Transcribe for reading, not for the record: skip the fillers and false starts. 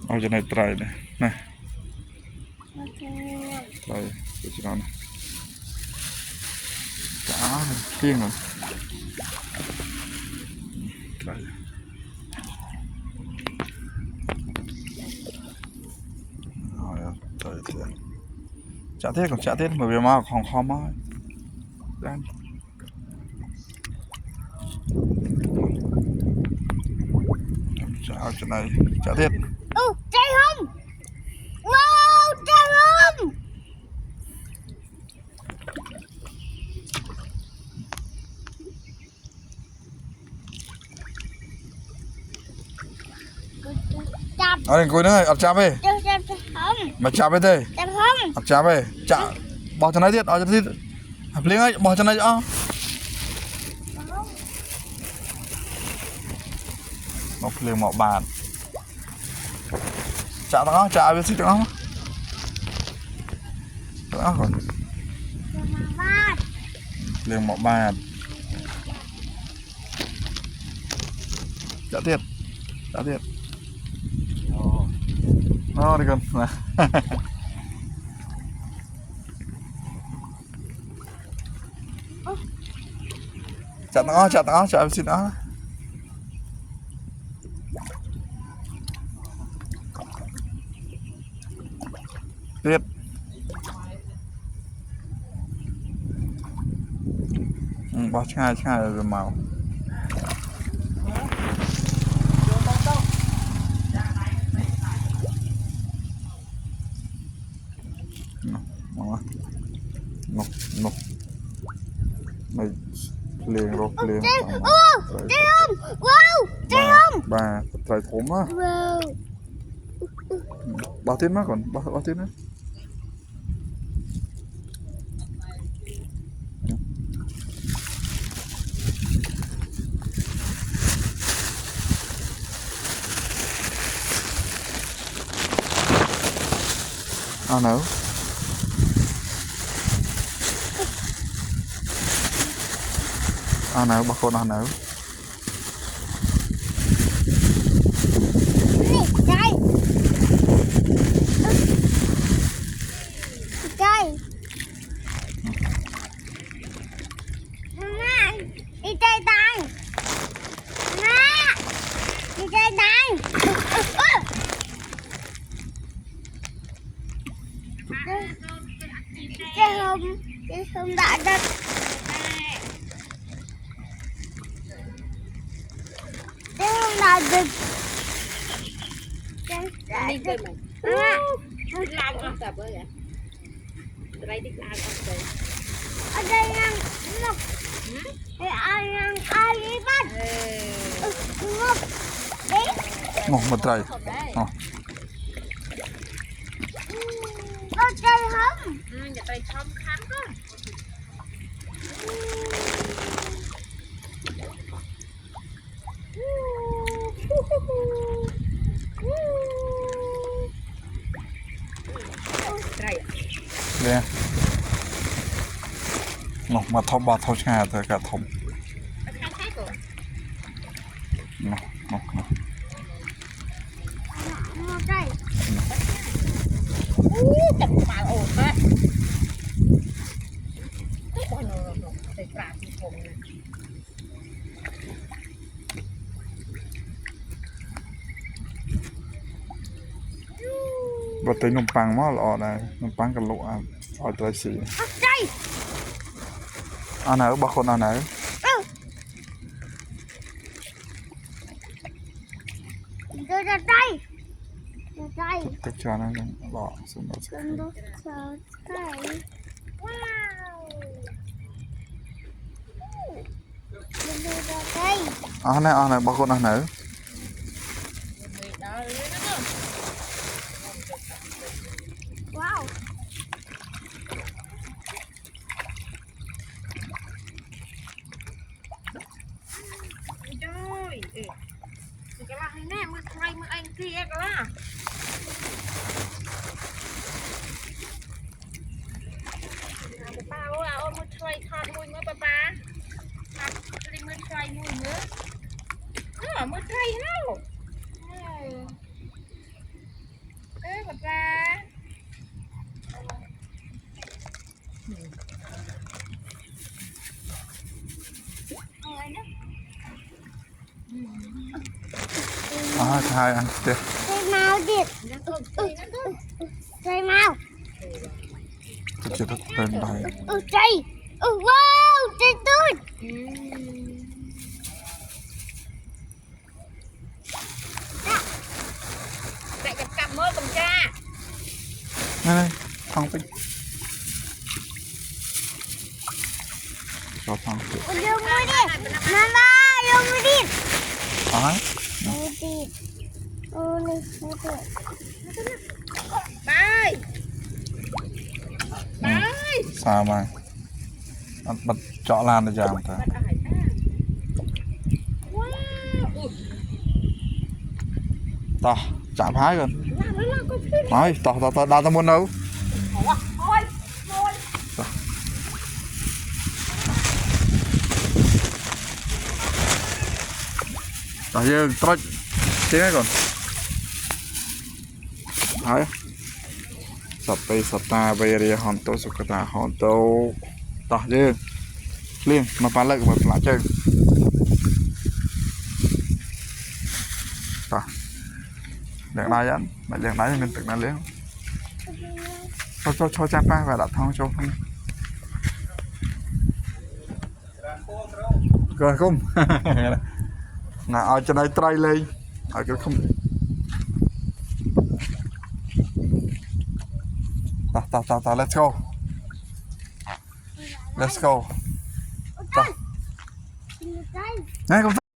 เอาจะในไตรเนี่ยนะไตรจะนอนจ้าเที่ยงเลยไตรเอาละไตรเที่ยงchả thế còn chả thế bởi vì mà không khó mà đang chả chỗ này chả thế trái không wow trái không ở đây cuối nữa ập chạm về mà chạm về đây ập chạm về chạm bỏ cho này tiếp ở cho này ập lên ấy bỏ cho này cho nó liền một bàn chạm đó chạm về xích đó đó rồi liền một bàn chạm tiếp nó đi con chặt nó chặt xin nó tiếp bỏ chai rồi màu nó mày liền rồi liền trái không wow trái không bà trái thốn á bao tiếng nó còn bao tiếng nữa nào nào bà con nào cây đi chơi tay đi chơi tay chơi không đã đất chơi không đã đất đi chơi mình làm con tập ơi đây đi làm con tập ở đây là ngọc ai đi bắt ngọc đấy ngọc một trái có chơi không nhà tay không khám con đây ngọc mà thọc bát thọc chả thôi cả thọc ngọc đây chặt mà ổn á con nó phải trả thì không bữa tới nông pang mà lọ này nông pangกันlụa ở trái xì đây ăn nào bà con ăn nào đưa ra đây cách cho nó lọ xuống đó đây ăn này bà con ăn nào wow trời cái là nè mưa thay mưa anh kia cái là bao à ôm mưa thay thọt mùi mưa bà đi mưa thay mùi mưa nó mưa thay nó vật ra. Hai ăn tiếp. Cây mau điệt. Cây mau. Chưa được lên bài. Cây. Wow, cây tốt. Lại chập cặp mơ cầm cha. Này, thằng tinh. Cho thằng tinh. Vô mua đi. Mama, vô mua đi. Đấy. Mua đi. Ô, này, mua đi. Bye. Bye. Sao mà ăn bật chọ lan để chạm ta. Ta chạm hái gần. Nói ta đào ta muốn đâu. Ta giờ trách thế này còn. Hái. Sắpไปสตาร์ไปเรียหอนโตสุขตาหอนโตต่อเรื่องเลี้ยงมาปลาเลิกมาปลาเจอต่อเลี้ยงได้ยันมาเลี้ยงได้ยังเป็นตึกนั้นเลี้ยงcho cha pa và đặt thong cho không rồi không là ở trên đây trai lên ở cái không ta let's go let's go ta này không